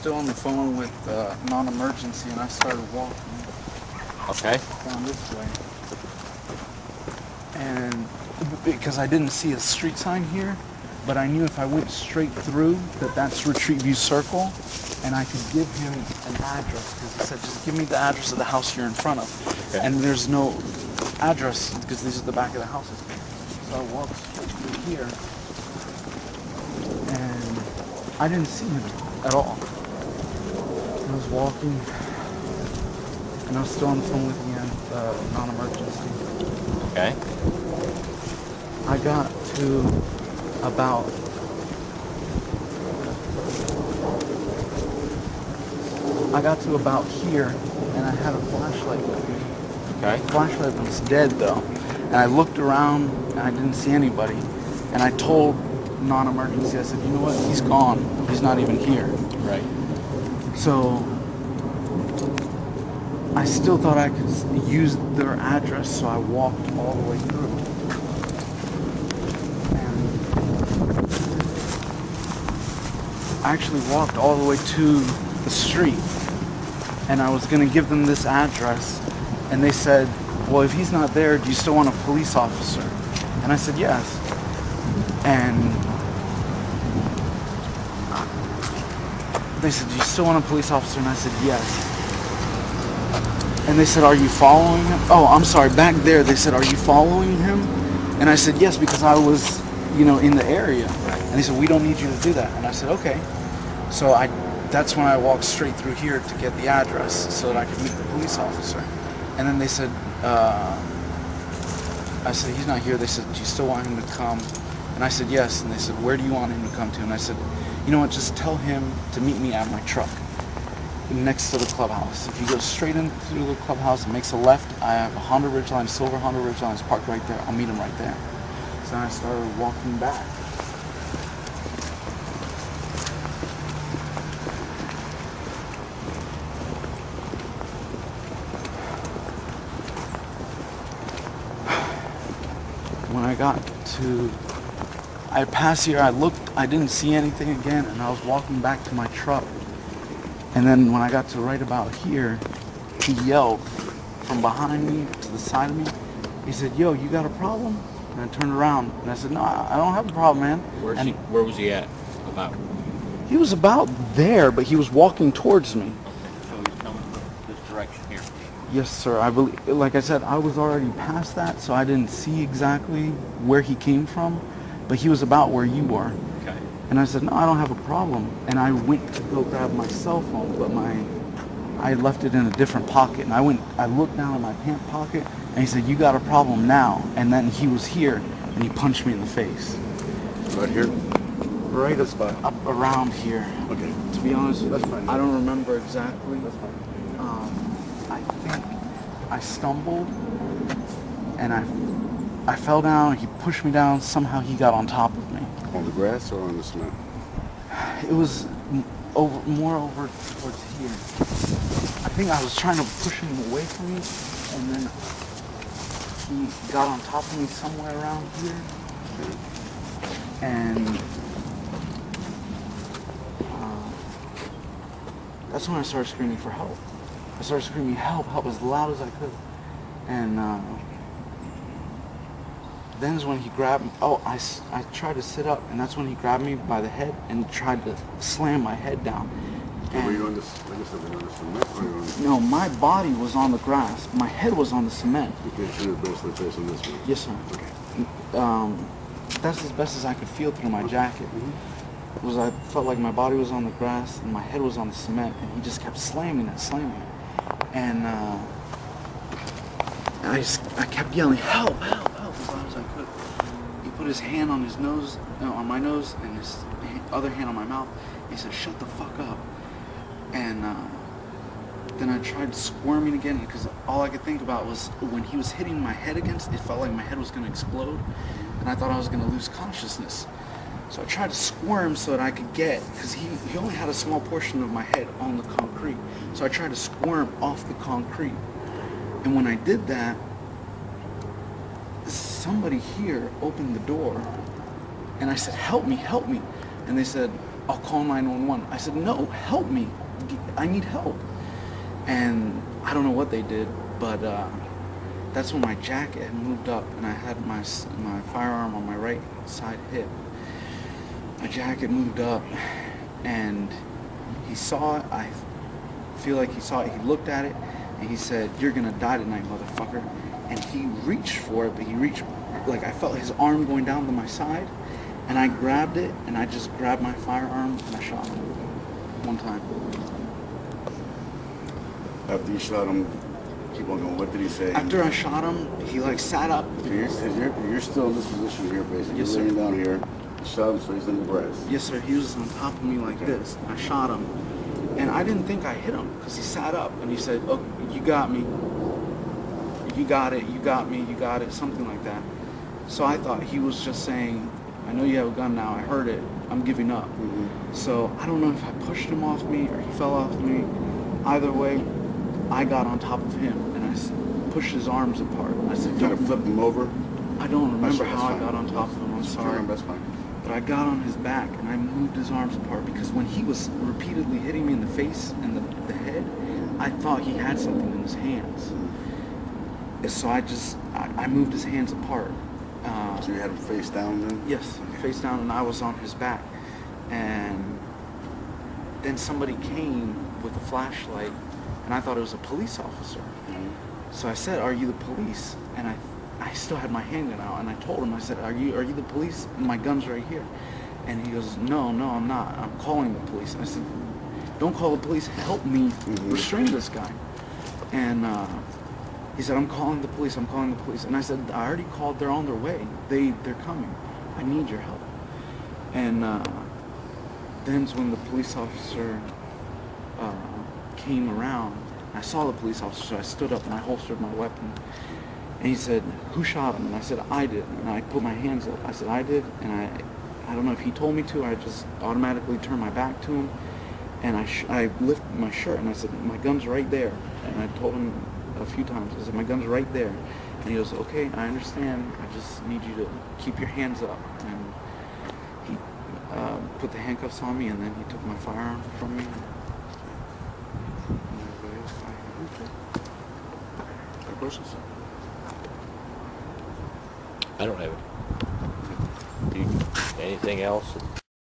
still on the phone with non-emergency, and I started walking Okay. down this way. And because I didn't see a street sign here, but I knew if I went straight through that's Retreat View Circle, and I could give him an address, because he said, just give me the address of the house you're in front of. Okay. And there's no address, because these are the back of the houses. So I walked straight through here, and I didn't see him at all. I was walking, and I was still on the phone with the non-emergency. Okay. I got to about here, and I had a flashlight with me. Okay. The flashlight was dead though, and I looked around and I didn't see anybody. And I told non-emergency, I said, you know what? He's gone. He's not even here. Right. So I still thought I could use their address, so I walked all the way through. I actually walked all the way to the street, and I was going to give them this address, and they said, well, if he's not there, do you still want a police officer? And I said, yes. And they said, do you still want a police officer? And I said, yes. And they said, are you following him? Oh, I'm sorry, back there, they said, are you following him? And I said, yes, because I was, in the area. And they said, we don't need you to do that. And I said, okay. So that's when I walked straight through here to get the address so that I could meet the police officer. And then they said, I said, he's not here. They said, do you still want him to come? And I said, yes. And they said, where do you want him to come to? And I said, you know what, just tell him to meet me at my truck next to the clubhouse. If you go straight in through the clubhouse and makes a left, I have a Honda Ridgeline, silver Honda Ridgeline is parked right there. I'll meet him right there. So I started walking back. When I passed here, I looked, I didn't see anything again, and I was walking back to my truck. And then when I got to right about here, he yelled from behind me to the side of me. He said, yo, you got a problem? And I turned around, and I said, no, I don't have a problem, man. Where was he at? About? He was about there, but he was walking towards me. So he's coming from this direction here. Yes, sir. I believe, like I said, I was already past that, so I didn't see exactly where he came from, but he was about where you were. Okay. And I said, no, I don't have a problem. And I went to go grab my cell phone, but I left it in a different pocket. And I looked down in my pant pocket, and he said, you got a problem now. And then he was here, and he punched me in the face. Right here? Right up around here. Okay. To be honest with That's you, fine. I don't remember exactly. That's fine. I think I stumbled, and I fell down, he pushed me down, somehow he got on top of me. On the grass or on the cement? It was more over towards here. I think I was trying to push him away from me, and then he got on top of me somewhere around here. And that's when I started screaming for help. I started screaming, help, help, as loud as I could. And then is when he grabbed me. Oh, I tried to sit up, and that's when he grabbed me by the head and tried to slam my head down. And were you on this, like I said, were you on the cement or were you on the... No, my body was on the grass. My head was on the cement. You can't see the basically facing this way? Yes, sir. Okay. That's as best as I could feel through my jacket. Was I felt like my body was on the grass and my head was on the cement, and he just kept slamming it. And I kept yelling, help, help, help, as loud as I could. He put his hand on his nose, on my nose, and his other hand on my mouth. He said, shut the fuck up. And then I tried squirming again, because all I could think about was when he was hitting my head against, it felt like my head was going to explode, and I thought I was going to lose consciousness. So I tried to squirm so that I could get, because he only had a small portion of my head on the concrete. So I tried to squirm off the concrete. And when I did that, somebody here opened the door, and I said, help me, help me. And they said, I'll call 911. I said, no, help me. I need help. And I don't know what they did, but that's when my jacket had moved up and I had my firearm on my right side hip. My jacket moved up and he saw it. I feel like he saw it. He looked at it and he said, "You're gonna die tonight, motherfucker." And he reached for it, but he reached, like I felt his arm going down to my side and I grabbed it and I just grabbed my firearm and I shot him one time. After you shot him, keep on going. What did he say? After I shot him, he like sat up. So you're still in this position here, basically. Yes, You're sir. laying down here. You shot him, so he's in the grass. Yes, sir. He was on top of me like this. I shot him, and I didn't think I hit him because he sat up and he said, "Oh, you got me. You got it. You got me. You got it." Something like that. So I thought he was just saying, "I know you have a gun now. I heard it. I'm giving up." Mm-hmm. So I don't know if I pushed him off me or he fell off me. Either way, I got on top of him and I pushed his arms apart. I said, You kind of "Don't flipped him over. I don't remember That's how I fine. got on top of him. I'm sorry." That's fine. But I got on his back and I moved his arms apart because when he was repeatedly hitting me in the face and the head, I thought he had something in his hands. So I moved his hands apart. So you had him face down then? Yes, face down, and I was on his back. And then somebody came with a flashlight and I thought it was a police officer. Mm-hmm. So I said, "Are you the police?" And I still had my handgun out, and I told him, I said, are you the police? And my gun's right here. And he goes, no, I'm not. I'm calling the police. And I said, "Don't call the police. Help me restrain this guy." And he said, "I'm calling the police. I'm calling the police." And I said, "I already called. They're on their way. They're coming. I need your help." And then's when the police officer came around. I saw the police officer, so I stood up and I holstered my weapon. And he said, "Who shot him?" And I said, "I did." And I put my hands up. I said, "I did." And I don't know if he told me to. I just automatically turned my back to him. And I lifted my shirt and I said, "My gun's right there." And I told him a few times, I said, "My gun's right there." And he goes, "Okay, I understand. I just need you to keep your hands up." And he put the handcuffs on me and then he took my firearm from me. Any questions? I don't have it. Anything else?